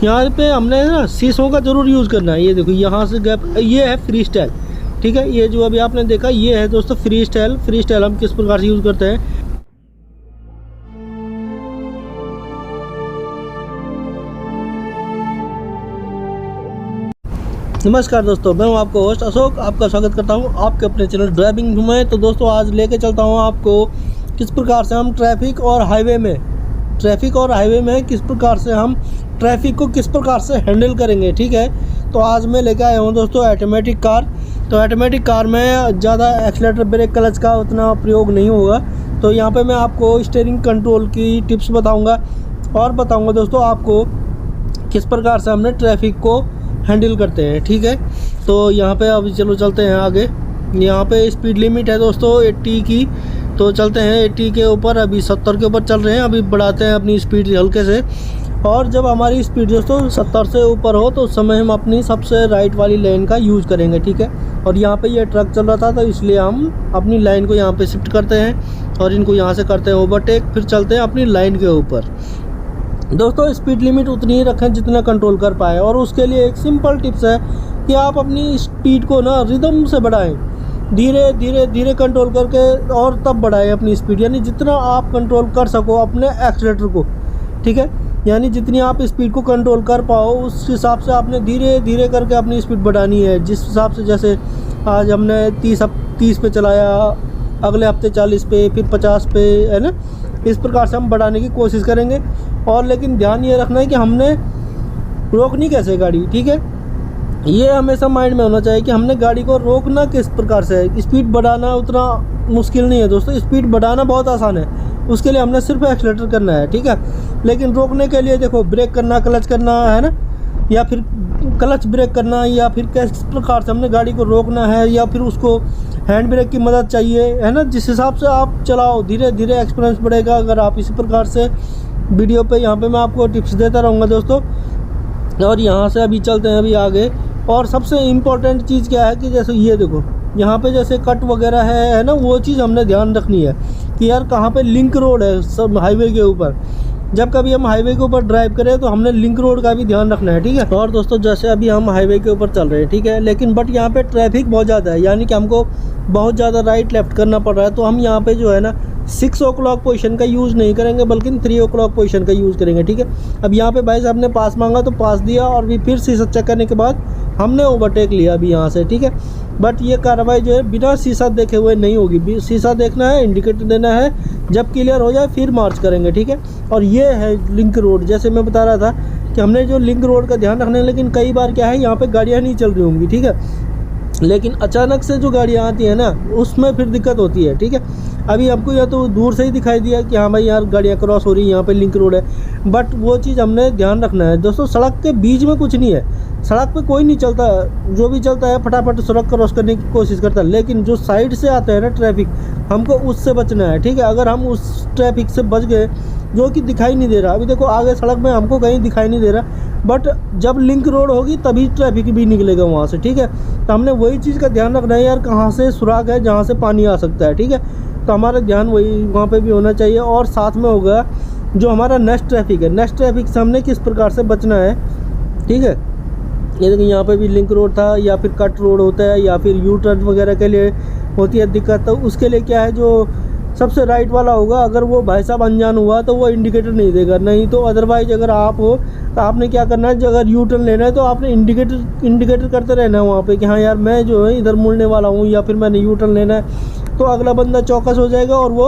यहाँ पे हमने ना शीशों का ज़रूर यूज़ करना है। ये देखो यहाँ से गैप, ये है फ्री स्टाइल, ठीक है। ये जो अभी आपने देखा ये है दोस्तों फ्री स्टाइल। फ्री स्टाइल हम किस प्रकार से यूज़ करते हैं। नमस्कार दोस्तों, मैं हूं आपका होस्ट अशोक। आपका स्वागत करता हूं आपके अपने चैनल ड्राइविंग में। तो दोस्तों आज लेके चलता हूं आपको किस प्रकार से हम ट्रैफिक और हाईवे में किस प्रकार से हम ट्रैफिक को किस प्रकार से हैंडल करेंगे, ठीक है। तो आज मैं लेके आया हूं दोस्तों ऑटोमेटिक कार। तो ऑटोमेटिक कार में ज़्यादा एक्सीलेटर ब्रेक क्लच का उतना प्रयोग नहीं होगा। तो यहाँ पर मैं आपको स्टीयरिंग कंट्रोल की टिप्स बताऊँगा और बताऊँगा दोस्तों आपको किस प्रकार से हमने ट्रैफिक को हैंडल करते हैं, ठीक है। तो यहाँ पे अभी चलो चलते हैं आगे। यहाँ पे स्पीड लिमिट है दोस्तों 80 की, तो चलते हैं 80 के ऊपर। अभी 70 के ऊपर चल रहे हैं, अभी बढ़ाते हैं अपनी स्पीड हल्के से। और जब हमारी स्पीड दोस्तों 70 से ऊपर हो तो उस समय हम अपनी सबसे राइट वाली लाइन का यूज़ करेंगे, ठीक है। और यहाँ पे ये ट्रक चल रहा था तो इसलिए हम अपनी लाइन को यहाँ पे शिफ्ट करते हैं और इनको यहाँ से करते हैं ओवरटेक, फिर चलते हैं अपनी लाइन के ऊपर। दोस्तों स्पीड लिमिट उतनी ही रखें जितना कंट्रोल कर पाए। और उसके लिए एक सिंपल टिप्स है कि आप अपनी स्पीड को ना रिदम से बढ़ाएं, धीरे धीरे धीरे कंट्रोल करके और तब बढ़ाएं अपनी स्पीड। यानी जितना आप कंट्रोल कर सको अपने एक्सीलेटर को, ठीक है। यानी जितनी आप स्पीड को कंट्रोल कर पाओ उस हिसाब से आपने धीरे धीरे करके अपनी स्पीड बढ़ानी है। जिस हिसाब से जैसे आज हमने 30 पे चलाया, अगले हफ्ते 40 पे, फिर 50 पे, है ना। इस प्रकार से हम बढ़ाने की कोशिश करेंगे। और लेकिन ध्यान ये रखना है कि हमने रोकनी कैसे गाड़ी, ठीक है। ये हमेशा माइंड में होना चाहिए कि हमने गाड़ी को रोकना किस प्रकार से है। स्पीड बढ़ाना उतना मुश्किल नहीं है दोस्तों, स्पीड बढ़ाना बहुत आसान है। उसके लिए हमने सिर्फ एक्सीलेटर करना है, ठीक है। लेकिन रोकने के लिए देखो ब्रेक करना, क्लच करना, है ना, या फिर क्लच ब्रेक करना, या फिर किस प्रकार से हमने गाड़ी को रोकना है, या फिर उसको हैंड ब्रेक की मदद चाहिए, है ना। जिस हिसाब से आप चलाओ धीरे धीरे एक्सपीरियंस बढ़ेगा। अगर आप इसी प्रकार से वीडियो पे यहाँ पे मैं आपको टिप्स देता रहूँगा दोस्तों। और यहाँ से अभी चलते हैं अभी आगे। और सबसे इम्पोर्टेंट चीज़ क्या है कि जैसे ये देखो यहाँ पे जैसे कट वगैरह है ना, वो चीज़ हमने ध्यान रखनी है कि यार कहाँ पे लिंक रोड है सब हाईवे के ऊपर। जब कभी हम हाईवे के ऊपर ड्राइव करें तो हमने लिंक रोड का भी ध्यान रखना है, ठीक है। और दोस्तों जैसे अभी हम हाईवे के ऊपर चल रहे हैं, ठीक है, लेकिन बट यहाँ पे ट्रैफिक बहुत ज़्यादा है, यानी कि हमको बहुत ज़्यादा राइट लेफ्ट करना पड़ रहा है। तो हम यहाँ पे जो है ना 6 o'clock पोजीशन का यूज़ नहीं करेंगे बल्कि 3 o'clock पोजीशन का यूज़ करेंगे, ठीक है। अब यहाँ पे भाई साहब ने पास मांगा तो पास दिया और फिर शीशा चेक करने के बाद हमने ओवरटेक लिया अभी यहाँ से, ठीक है। बट ये कार्रवाई जो है बिना शीशा देखे हुए नहीं होगी। शीशा देखना है, इंडिकेटर देना है, जब क्लियर हो जाए फिर मार्च करेंगे, ठीक है। और ये है लिंक रोड, जैसे मैं बता रहा था कि हमने जो लिंक रोड का ध्यान रखना है। लेकिन कई बार क्या है यहाँ पे गाड़ियाँ नहीं चल रही होंगी, ठीक है, लेकिन अचानक से जो गाड़ियाँ आती हैं ना उसमें फिर दिक्कत होती है, ठीक है। अभी आपको या तो दूर से ही दिखाई दिया कि हाँ भाई यार गाड़ियाँ क्रॉस हो रही हैं, यहाँ पे लिंक रोड है, बट वो चीज़ हमने ध्यान रखना है दोस्तों। सड़क के बीच में कुछ नहीं है, सड़क पे कोई नहीं चलता, जो भी चलता है फटाफट सड़क क्रॉस करने की कोशिश करता है। लेकिन जो साइड से आता है ना ट्रैफिक, हमको उससे बचना है, ठीक है। अगर हम उस ट्रैफिक से बच गए जो कि दिखाई नहीं दे रहा, अभी देखो आगे सड़क में हमको कहीं दिखाई नहीं दे रहा, बट जब लिंक रोड होगी तभी ट्रैफिक भी निकलेगा वहाँ से, ठीक है। तो हमने वही चीज़ का ध्यान रखना है यार, कहाँ से सुराग है जहाँ से पानी आ सकता है, ठीक है। तो हमारा ध्यान वही वहाँ पे भी होना चाहिए। और साथ में होगा जो हमारा नेक्स्ट ट्रैफिक है, नेक्स्ट ट्रैफिक से हमने किस प्रकार से बचना है, ठीक है। ये देखिए यहाँ पे भी लिंक रोड था, या फिर कट रोड होता है, या फिर यू टर्न वगैरह के लिए होती है दिक्कत। तो उसके लिए क्या है, जो सबसे राइट वाला होगा अगर वो भाई साहब अनजान हुआ तो वो इंडिकेटर नहीं देगा। नहीं तो अदरवाइज अगर आप हो तो आपने क्या करना है, अगर यू टर्न लेना है तो आपने इंडिकेटर करते रहना है वहाँ पे कि हाँ यार मैं जो है इधर मुड़ने वाला हूँ, या फिर मैंने यू टर्न लेना है। तो अगला बंदा चौकस हो जाएगा और वो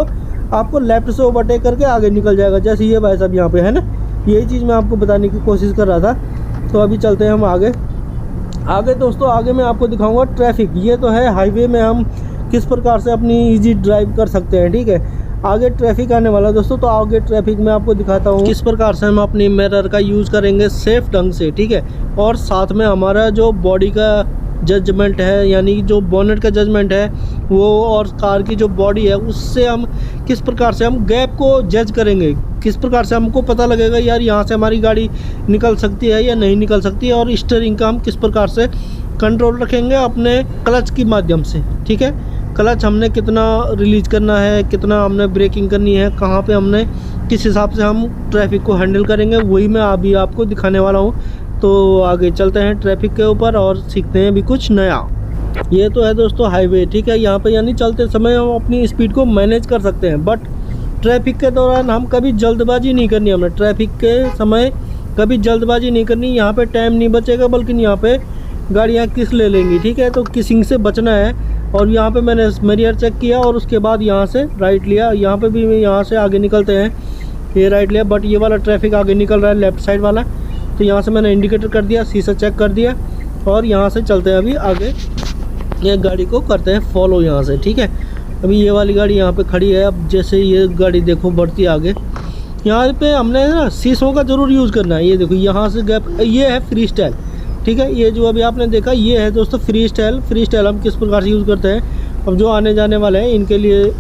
आपको लेफ्ट से ओवरटेक करके आगे निकल जाएगा, जैसे ये भाई साहब यहाँ पे है ना। यही चीज़ मैं आपको बताने की कोशिश कर रहा था। तो अभी चलते हैं हम आगे दोस्तों। आगे मैं आपको दिखाऊंगा ट्रैफिक। ये तो है हाईवे में हम किस प्रकार से अपनी इजी ड्राइव कर सकते हैं, ठीक है। आगे ट्रैफिक आने वाला है दोस्तों, तो आगे ट्रैफिक में आपको दिखाता हूँ किस प्रकार से हम अपनी मिरर का यूज़ करेंगे सेफ ढंग से, ठीक है। और साथ में हमारा जो बॉडी का जजमेंट है, यानी जो बोनेट का जजमेंट है वो, और कार की जो बॉडी है उससे हम किस प्रकार से हम गैप को जज करेंगे, किस प्रकार से हमको पता लगेगा यार यहाँ से हमारी गाड़ी निकल सकती है या नहीं निकल सकती है। और स्टीयरिंग का हम किस प्रकार से कंट्रोल रखेंगे अपने क्लच के माध्यम से, ठीक है। क्लच हमने कितना रिलीज करना है, कितना हमने ब्रेकिंग करनी है, कहाँ पे हमने किस हिसाब से हम ट्रैफिक को हैंडल करेंगे, वही मैं अभी आपको दिखाने वाला हूँ। तो आगे चलते हैं ट्रैफिक के ऊपर और सीखते हैं भी कुछ नया। ये तो है दोस्तों हाईवे, ठीक है। यहाँ पे यानी चलते समय हम अपनी स्पीड को मैनेज कर सकते हैं, बट ट्रैफिक के दौरान हम कभी जल्दबाजी नहीं करनी। हमने ट्रैफिक के समय कभी जल्दबाजी नहीं करनी। यहाँ पे टाइम नहीं बचेगा, बल्कि यहाँ पे गाड़ियाँ किस ले लेंगी, ठीक है। तो किसिंग से बचना है। और यहाँ पे मैंने मिरर चेक किया और उसके बाद यहाँ से राइट लिया। यहाँ पे भी यहाँ से आगे निकलते हैं, ये राइट लिया, बट ये वाला ट्रैफिक आगे निकल रहा है लेफ़्ट साइड वाला। तो यहाँ से मैंने इंडिकेटर कर दिया, शीशा चेक कर दिया और यहाँ से चलते हैं अभी आगे। ये गाड़ी को करते हैं फॉलो यहाँ से, ठीक है। अभी ये वाली गाड़ी यहाँ पे खड़ी है। अब जैसे ये गाड़ी देखो बढ़ती है आगे, यहाँ पे हमने ना शीशों का ज़रूर यूज़ करना है। ये देखो यहाँ से गैप, ये है फ्री स्टाइल, ठीक है। ये जो अभी आपने देखा ये है दोस्तों फ्री स्टाइल। फ्री स्टाइल हम किस प्रकार से यूज़ करते हैं, अब जो आने जाने वाले हैं इनके लिए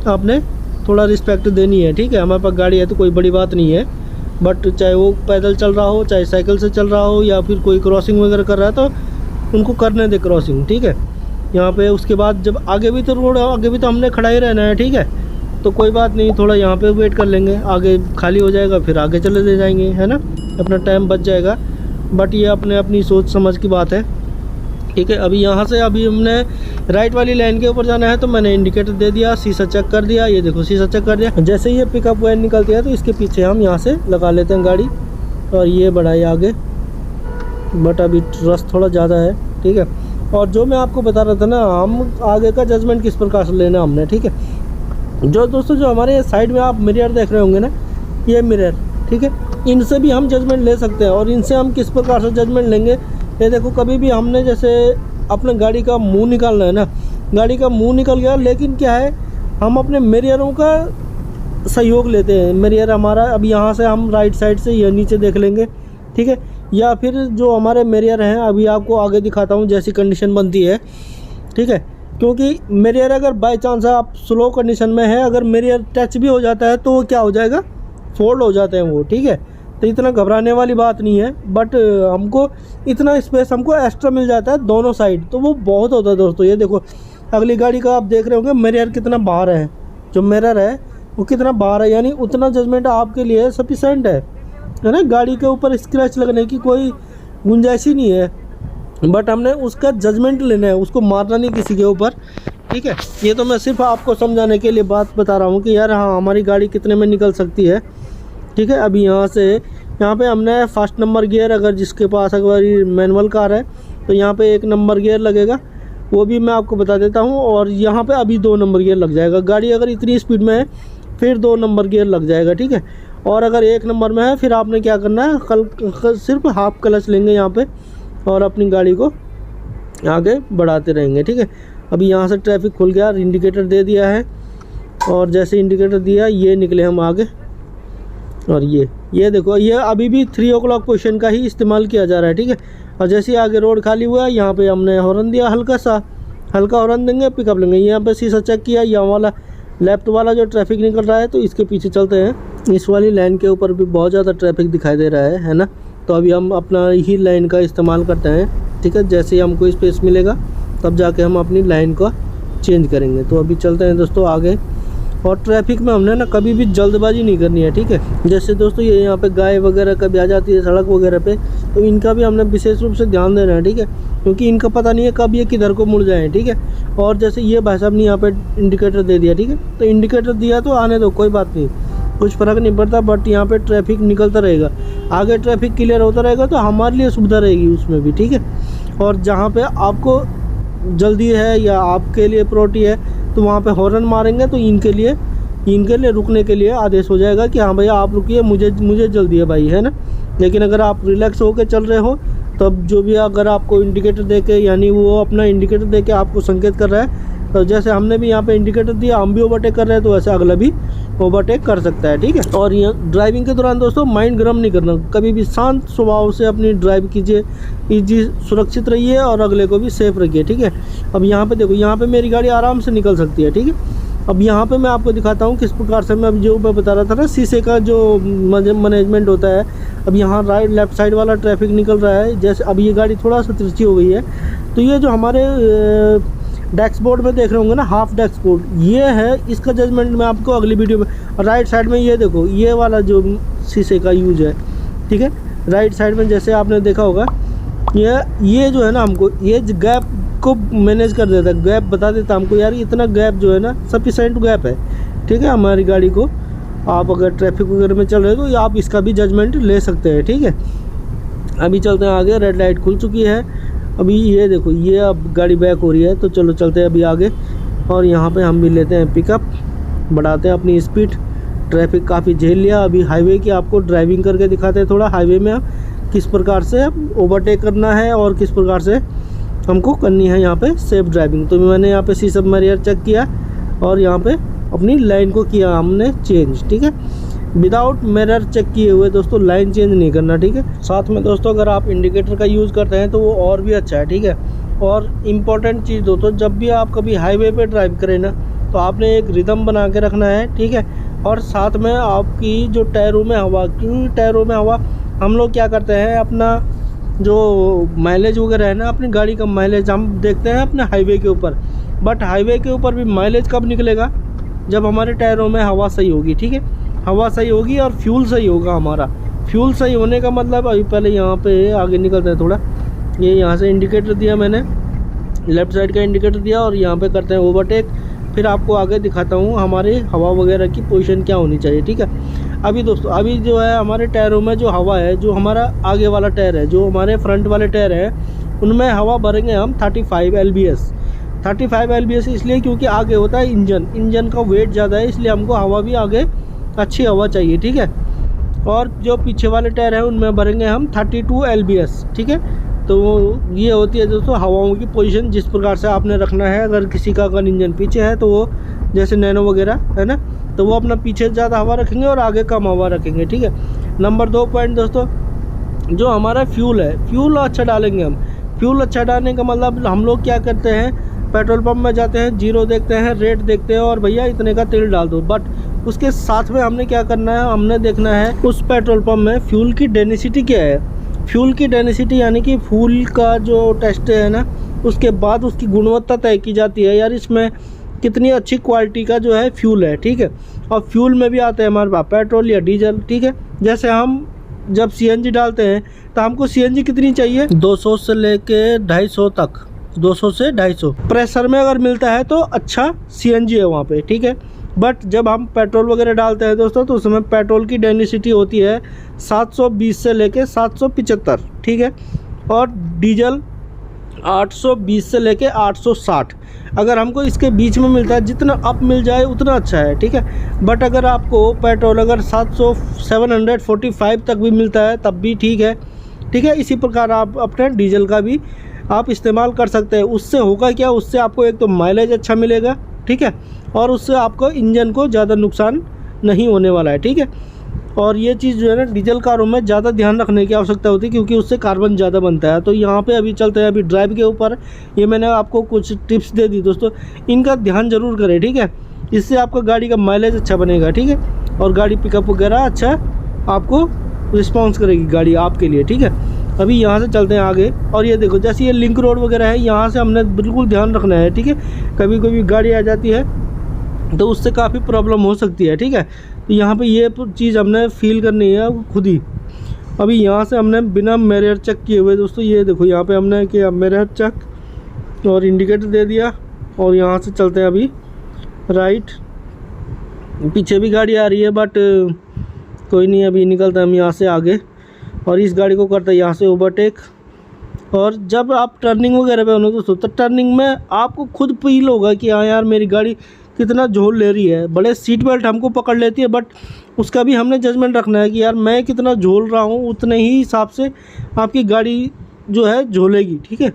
आपने थोड़ा रिस्पेक्ट देनी है, ठीक है। हमारे पास गाड़ी है तो कोई बड़ी बात नहीं है, बट चाहे वो पैदल चल रहा हो, चाहे साइकिल से चल रहा हो, या फिर कोई क्रॉसिंग वगैरह कर रहा है तो उनको करने दे क्रॉसिंग, ठीक है। यहाँ पे उसके बाद जब आगे भी तो रोड है, आगे भी तो हमने खड़ा ही रहना है, ठीक है। तो कोई बात नहीं, थोड़ा यहाँ पे वेट कर लेंगे, आगे खाली हो जाएगा फिर आगे चले दे जाएंगे, है ना, अपना टाइम बच जाएगा। बट ये अपनी सोच समझ की बात है, ठीक है। अभी यहाँ से अभी हमने राइट वाली लाइन के ऊपर जाना है, तो मैंने इंडिकेटर दे दिया, शीशा चेक कर दिया। ये देखो शीशा चेक कर दिया। जैसे ये पिकअप वैन निकलती है तो इसके पीछे हम यहाँ से लगा लेते हैं गाड़ी और ये बढ़ाए आगे, बट अभी रस थोड़ा ज़्यादा है, ठीक है। और जो मैं आपको बता रहा था ना, हम आगे का जजमेंट किस प्रकार से लेना हमने, ठीक है। जो दोस्तों जो हमारे साइड में आप मिरर देख रहे होंगे ना, ये मिरर, ठीक है, इनसे भी हम जजमेंट ले सकते हैं। और इनसे हम किस प्रकार से जजमेंट लेंगे, ये देखो कभी भी हमने जैसे अपने गाड़ी का मुंह निकालना है ना, गाड़ी का मुंह निकल गया, लेकिन क्या है हम अपने मिररों का सहयोग लेते हैं। मिरर हमारा अब यहाँ से हम राइट साइड से ये नीचे देख लेंगे, ठीक है। या फिर जो हमारे मिरर हैं अभी आपको आगे दिखाता हूँ जैसी कंडीशन बनती है, ठीक है। क्योंकि मिरर अगर बाय चांस आप स्लो कंडीशन में है, अगर मिरर टच भी हो जाता है तो वो क्या हो जाएगा, फोल्ड हो जाते हैं वो, ठीक है। तो इतना घबराने वाली बात नहीं है, बट हमको इतना स्पेस हमको एक्स्ट्रा मिल जाता है दोनों साइड, तो वो बहुत होता है दोस्तों। ये देखो अगली गाड़ी का आप देख रहे होंगे मिरर कितना बाहर है, जो मिरर है वो कितना बाहर है, यानी उतना जजमेंट आपके लिए सफिशेंट है ना। गाड़ी के ऊपर स्क्रैच लगने की कोई गुंजाइश ही नहीं है, बट हमने उसका जजमेंट लेना है, उसको मारना नहीं किसी के ऊपर, ठीक है। ये तो मैं सिर्फ आपको समझाने के लिए बात बता रहा हूँ कि यार हाँ हमारी गाड़ी कितने में निकल सकती है, ठीक है। अभी यहाँ पे हमने फर्स्ट नंबर गियर, अगर जिसके पास अगर मैनुअल कार है तो यहाँ पे 1 नंबर गियर लगेगा, वो भी मैं आपको बता देता हूँ। और यहाँ पे अभी 2 नंबर गियर लग जाएगा। गाड़ी अगर इतनी स्पीड में है फिर 2 नंबर गियर लग जाएगा, ठीक है। और अगर 1 नंबर में है फिर आपने क्या करना है, सिर्फ हाफ क्लच लेंगे यहाँ पे और अपनी गाड़ी को आगे बढ़ाते रहेंगे, ठीक है। अभी यहाँ से ट्रैफिक खुल गया, इंडिकेटर दे दिया है और जैसे इंडिकेटर दिया ये निकले हम आगे। और ये देखो ये अभी भी 3 o'clock पोजीशन का ही इस्तेमाल किया जा रहा है, ठीक है। और जैसे आगे रोड खाली हुआ है यहाँ पे हमने हॉर्न दिया, हल्का हॉर्न देंगे, पिकअप लेंगे। यहाँ पे शीशा चेक किया, यहाँ वाला लेफ्ट वाला जो ट्रैफिक निकल रहा है तो इसके पीछे चलते हैं। इस वाली लाइन के ऊपर भी बहुत ज़्यादा ट्रैफिक दिखाई दे रहा है ना। तो अभी हम अपना ही लाइन का इस्तेमाल करते हैं, ठीक है। जैसे ही हमको स्पेस मिलेगा तब जाके हम अपनी लाइन को चेंज करेंगे। तो अभी चलते हैं दोस्तों आगे। और ट्रैफिक में हमने ना कभी भी जल्दबाजी नहीं करनी है, ठीक है। जैसे दोस्तों ये यहाँ पे गाय वगैरह कभी आ जाती है सड़क वगैरह पे, तो इनका भी हमने विशेष रूप से ध्यान देना है, ठीक है। क्योंकि इनका पता नहीं है कब ये किधर को मुड़ जाए, ठीक है। और जैसे ये भाई साहब ने यहाँ पे इंडिकेटर दे दिया, ठीक है। तो इंडिकेटर दिया तो आने दो, कोई बात नहीं, कुछ फ़र्क नहीं पड़ता। बट यहाँ पे ट्रैफिक निकलता रहेगा, आगे ट्रैफिक क्लियर होता रहेगा तो हमारे लिए सुविधा रहेगी उसमें भी, ठीक है। और जहाँ पे आपको जल्दी है या आपके लिए प्रायोरिटी है तो वहाँ पे हॉर्न मारेंगे तो इनके लिए रुकने के लिए आदेश हो जाएगा कि हाँ भैया आप रुकिए, मुझे जल्दी है भाई, है ना। लेकिन अगर आप रिलैक्स होकर चल रहे हो तब जो भी अगर आपको इंडिकेटर दे के, यानी वो अपना इंडिकेटर दे के आपको संकेत कर रहा है, तो जैसे हमने भी यहाँ पे इंडिकेटर दिया, हम भी ओवरटेक कर रहे हैं, तो वैसे अगला भी ओवरटेक कर सकता है, ठीक है। और यहाँ ड्राइविंग के दौरान दोस्तों माइंड गर्म नहीं करना, कभी भी शांत स्वभाव से अपनी ड्राइव कीजिए, ईजी सुरक्षित रहिए और अगले को भी सेफ रखिए, ठीक है। अब यहाँ पे देखो, यहाँ पे मेरी गाड़ी आराम से निकल सकती है, ठीक है। अब यहाँ पे मैं आपको दिखाता हूँ किस प्रकार से मैं जो मैं बता रहा था ना, शीशे का जो मैनेजमेंट होता है। अब यहाँ राइट लेफ्ट साइड वाला ट्रैफिक निकल रहा है, जैसे अब ये गाड़ी थोड़ा सा तिरछी हो गई है, तो ये जो हमारे डैशबोर्ड में देख रहे होंगे ना, हाफ डैशबोर्ड, ये है। इसका जजमेंट मैं आपको अगली वीडियो में। राइट साइड में ये देखो, ये वाला जो शीशे का यूज है, ठीक है। राइट साइड में जैसे आपने देखा होगा, ये जो है ना, हमको ये गैप को मैनेज कर देता है, गैप बता देता हमको यार इतना गैप जो है ना, सफिशेंट गैप है, ठीक है। हमारी गाड़ी को आप अगर ट्रैफिक वगैरह में चल रहे हो तो आप इसका भी जजमेंट ले सकते हैं, ठीक है। अभी चलते हैं आगे, रेड लाइट खुल चुकी है। अभी ये देखो, ये अब गाड़ी बैक हो रही है, तो चलो चलते हैं अभी आगे। और यहाँ पे हम भी लेते हैं पिकअप, बढ़ाते हैं अपनी स्पीड। ट्रैफिक काफ़ी झेल लिया, अभी हाईवे की आपको ड्राइविंग करके दिखाते हैं थोड़ा। हाईवे में किस प्रकार से ओवरटेक करना है और किस प्रकार से हमको करनी है यहाँ पे सेफ ड्राइविंग। तो मैंने यहाँ पे सी सब मिरर चेक किया और यहाँ पे अपनी लाइन को किया हमने चेंज, ठीक है। विदाउट मिरर चेक किए हुए दोस्तों लाइन चेंज नहीं करना, ठीक है। साथ में दोस्तों अगर आप इंडिकेटर का यूज़ करते हैं तो वो और भी अच्छा है, ठीक है। और इम्पॉर्टेंट चीज़ दोस्तों, जब भी आप कभी हाईवे पे ड्राइव करें ना, तो आपने एक रिदम बना के रखना है, ठीक है। और साथ में आपकी जो टायरों में हवा, क्योंकि टायरों में हवा हम लोग क्या करते हैं, अपना जो माइलेज वगैरह है ना, अपनी गाड़ी का माइलेज हम देखते हैं अपने हाईवे के ऊपर। बट हाईवे के ऊपर भी माइलेज कब निकलेगा, जब हमारे टायरों में हवा सही होगी, ठीक है। हवा सही होगी और फ्यूल सही होगा हमारा। फ्यूल सही होने का मतलब, अभी पहले यहाँ पे आगे निकलते हैं थोड़ा, ये यहाँ से इंडिकेटर दिया मैंने, लेफ़्ट साइड का इंडिकेटर दिया और यहाँ पे करते हैं ओवरटेक। फिर आपको आगे दिखाता हूँ हमारे हवा वगैरह की पोजीशन क्या होनी चाहिए, ठीक है। अभी दोस्तों, अभी जो है हमारे टायरों में जो हवा है, जो हमारा आगे वाला टायर है, जो हमारे फ्रंट वाले टायर हैं, उनमें हवा भरेंगे हम 35 LBS। 35 LBS इसलिए क्योंकि आगे होता है इंजन का वेट ज़्यादा है, इसलिए हमको हवा भी आगे अच्छी हवा चाहिए, ठीक है। और जो पीछे वाले टायर हैं उनमें भरेंगे हम 32 LBS, ठीक है। तो ये होती है दोस्तों हवाओं की पोजीशन, जिस प्रकार से आपने रखना है। अगर किसी का अगर इंजन पीछे है तो वो जैसे नैनो वगैरह है ना, तो वो अपना पीछे ज़्यादा हवा रखेंगे और आगे कम हवा रखेंगे, ठीक है। नंबर 2 पॉइंट दोस्तों, जो हमारा फ्यूल है, फ्यूल अच्छा डालेंगे हम। फ्यूल अच्छा डालने का मतलब हम लोग क्या करते हैं, पेट्रोल पंप में जाते हैं, जीरो देखते हैं, रेट देखते हैं और भैया इतने का तेल डाल दो। बट उसके साथ में हमने क्या करना है, हमने देखना है उस पेट्रोल पंप में फ्यूल की डेंसिटी क्या है। फ्यूल की डेंसिटी यानी कि फ्यूल का जो टेस्ट है ना, उसके बाद उसकी गुणवत्ता तय की जाती है, यार इसमें कितनी अच्छी क्वालिटी का जो है फ्यूल है, ठीक है। और फ्यूल में भी आते हैं हमारे पास पेट्रोल या डीजल, ठीक है। जैसे हम जब CNG डालते हैं तो हमको CNG कितनी चाहिए, 200 से लेके 250 तक, 200 से 250 प्रेशर में अगर मिलता है तो अच्छा CNG है वहाँ पे, ठीक है। बट जब हम पेट्रोल वगैरह डालते हैं दोस्तों, तो उसमें पेट्रोल की डेंसिटी होती है 720 से लेके 775, ठीक है। और डीजल 820 से लेके 860। अगर हमको इसके बीच में मिलता है, जितना अप मिल जाए उतना अच्छा है, ठीक है। बट अगर आपको पेट्रोल अगर 745 तक भी मिलता है तब भी ठीक है, ठीक है। इसी प्रकार आप अपने डीजल का भी आप इस्तेमाल कर सकते हैं। उससे होगा क्या, उससे आपको एक तो माइलेज अच्छा मिलेगा, ठीक है, और उससे आपको इंजन को ज़्यादा नुकसान नहीं होने वाला है, ठीक है। और ये चीज़ जो है ना, डीजल कारों में ज़्यादा ध्यान रखने की आवश्यकता होती है, क्योंकि उससे कार्बन ज़्यादा बनता है। तो यहाँ पे अभी चलते हैं, अभी ड्राइव के ऊपर ये मैंने आपको कुछ टिप्स दे दी दोस्तों, इनका ध्यान ज़रूर करें, ठीक है। इससे आपका गाड़ी का माइलेज अच्छा बनेगा, ठीक है, और गाड़ी पिकअप वगैरह अच्छा आपको रिस्पॉन्स करेगी गाड़ी आपके लिए, ठीक है। अभी यहाँ से चलते हैं आगे, और ये देखो जैसे ये लिंक रोड वगैरह है, यहाँ से हमने बिल्कुल ध्यान रखना है, ठीक है। कभी कभी गाड़ी आ जाती है तो उससे काफ़ी प्रॉब्लम हो सकती है, ठीक है। तो यहाँ पे ये चीज़ हमने फील करनी है खुद ही। अभी यहाँ से हमने बिना मिरर चेक किए हुए दोस्तों, ये देखो यहाँ पे हमने किया मिरर चेक और इंडिकेटर दे दिया, और यहाँ से चलते हैं अभी राइट। पीछे भी गाड़ी आ रही है बट कोई नहीं, अभी निकलते हैं हम यहाँ से आगे, और इस गाड़ी को करते हैं यहाँ से ओवरटेक। और जब आप टर्निंग वगैरह पे होने दोस्तों, तो टर्निंग में आपको खुद फील होगा कि हाँ यार मेरी गाड़ी कितना झोल ले रही है। बड़े सीट बेल्ट हमको पकड़ लेती है, बट उसका भी हमने जजमेंट रखना है कि यार मैं कितना झोल रहा हूँ, उतने ही हिसाब से आपकी गाड़ी जो है झोलेगी, ठीक है।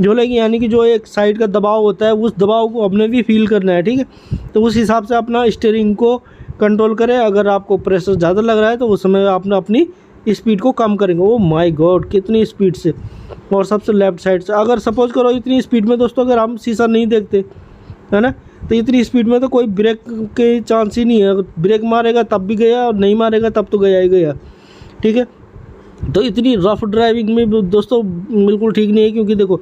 झोलेगी यानी कि जो एक साइड का दबाव होता है, उस दबाव को हमने भी फील करना है, ठीक है। तो उस हिसाब से अपना स्टीयरिंग को कंट्रोल करें। अगर आपको प्रेशर ज़्यादा लग रहा है तो उस समय आपने अपनी स्पीड को कम करेंगे। ओ माय गॉड, कितनी स्पीड से, और सबसे लेफ़्ट साइड से। अगर सपोज करो इतनी स्पीड में दोस्तों अगर हम शीशा नहीं देखते है ना, तो इतनी स्पीड में तो कोई ब्रेक के चांस ही नहीं है। अगर ब्रेक मारेगा तब भी गया, और नहीं मारेगा तब तो गया ही गया, ठीक है। तो इतनी रफ ड्राइविंग में दोस्तों बिल्कुल ठीक नहीं है, क्योंकि देखो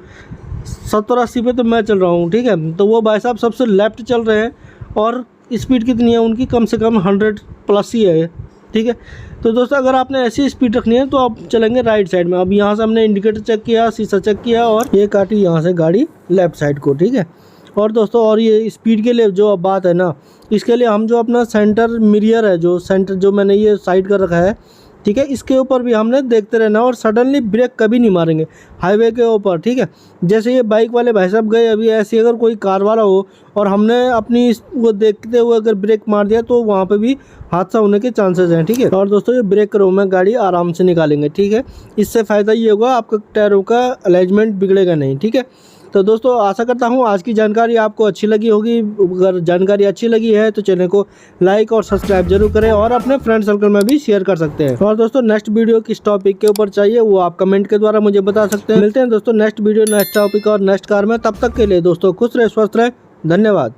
70-80 पे तो मैं चल रहा हूँ, ठीक है। तो वो भाई साहब सबसे लेफ्ट चल रहे हैं और स्पीड कितनी है उनकी, कम से कम 100+ ही है, ठीक है। तो दोस्तों अगर आपने ऐसी स्पीड रखनी है तो आप चलेंगे राइट साइड में। अब यहाँ से हमने इंडिकेटर चेक किया, शीशा चेक किया और ये काटी यहाँ से गाड़ी लेफ्ट साइड को, ठीक है। और दोस्तों और ये स्पीड के लिए जो अब बात है ना, इसके लिए हम जो अपना सेंटर मिरर है, जो सेंटर जो मैंने ये साइड कर रखा है, ठीक है, इसके ऊपर भी हमने देखते रहना और सडनली ब्रेक कभी नहीं मारेंगे हाईवे के ऊपर, ठीक है। जैसे ये बाइक वाले भाई साहब गए अभी, ऐसे अगर कोई कार वाला हो और हमने अपनी वो देखते हुए अगर ब्रेक मार दिया तो वहाँ पे भी हादसा होने के चांसेस हैं, ठीक है। और दोस्तों ये ब्रेक करो में गाड़ी आराम से निकालेंगे, ठीक है। इससे फ़ायदा ये होगा आपका टायरों का अलाइनमेंट बिगड़ेगा नहीं, ठीक है। तो दोस्तों आशा करता हूँ आज की जानकारी आपको अच्छी लगी होगी। अगर जानकारी अच्छी लगी है तो चैनल को लाइक और सब्सक्राइब जरूर करें और अपने फ्रेंड सर्कल में भी शेयर कर सकते हैं। और दोस्तों नेक्स्ट वीडियो किस टॉपिक के ऊपर चाहिए वो आप कमेंट के द्वारा मुझे बता सकते हैं। मिलते हैं दोस्तों नेक्स्ट वीडियो, नेक्स्ट टॉपिक और नेक्स्ट कार में। तब तक के लिए दोस्तों खुश रहे, स्वस्थ रहे, धन्यवाद।